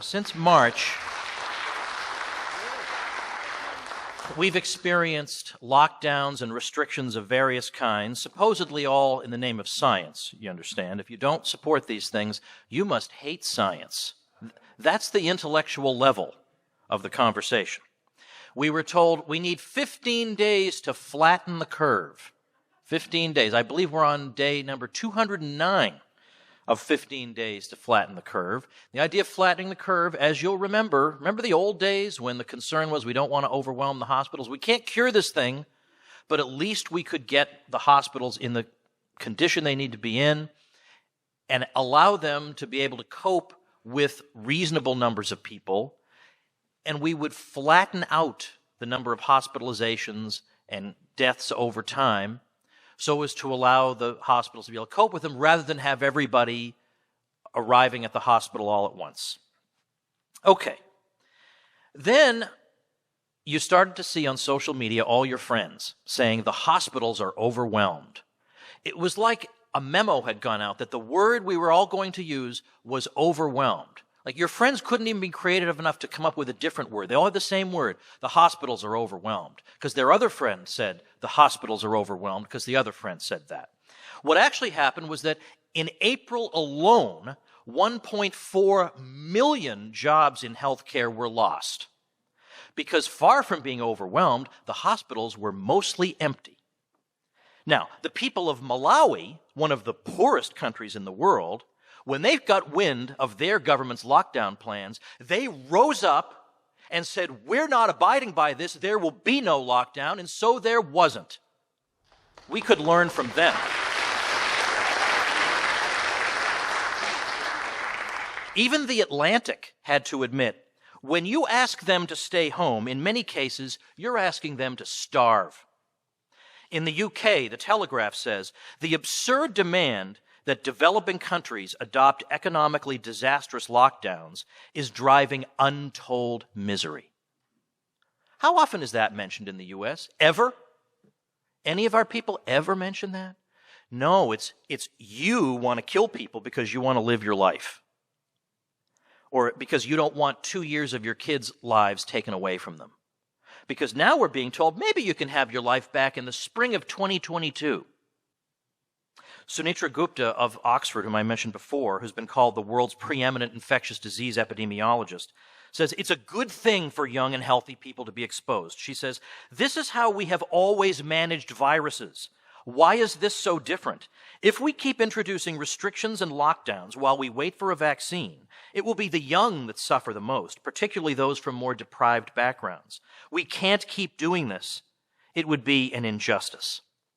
since March, we've experienced lockdowns and restrictions of various kinds, supposedly all in the name of science, you understand. If you don't support these things, you must hate science. That's the intellectual level of the conversation. We were told we need 15 days to flatten the curve. 15 days. I believe we're on day number 209 of 15 days to flatten the curve. The idea of flattening the curve, as you'll remember the old days when the concern was we don't want to overwhelm the hospitals. We can't cure this thing, but at least we could get the hospitals in the condition they need to be in and allow them to be able to cope with reasonable numbers of people, and we would flatten out the number of hospitalizations and deaths over time so as to allow the hospitals to be able to cope with them rather than have everybody arriving at the hospital all at once. Okay. Then you started to see on social media all your friends saying the hospitals are overwhelmed. It was like a memo had gone out that the word we were all going to use was overwhelmed. Like your friends couldn't even be creative enough to come up with a different word. They all had the same word. The hospitals are overwhelmed. Because their other friend said the hospitals are overwhelmed because the other friend said that. What actually happened was that in April alone, 1.4 million jobs in healthcare were lost. Because far from being overwhelmed, the hospitals were mostly empty. Now, the people of Malawi, one of the poorest countries in the world, when they got wind of their government's lockdown plans, they rose up and said, we're not abiding by this, there will be no lockdown, and so there wasn't. We could learn from them. Even The Atlantic had to admit, when you ask them to stay home, in many cases, you're asking them to starve. In the UK, The Telegraph says, the absurd demand that developing countries adopt economically disastrous lockdowns is driving untold misery. How often is that mentioned in the U.S.? Ever? Any of our people ever mention that? No, it's you want to kill people because you want to live your life. Or because you don't want 2 years of your kids' lives taken away from them. Because now we're being told maybe you can have your life back in the spring of 2022. Sunitra Gupta of Oxford, whom I mentioned before, who's been called the world's preeminent infectious disease epidemiologist, says it's a good thing for young and healthy people to be exposed. She says, this is how we have always managed viruses. Why is this so different? If we keep introducing restrictions and lockdowns while we wait for a vaccine, it will be the young that suffer the most, particularly those from more deprived backgrounds. We can't keep doing this. It would be an injustice.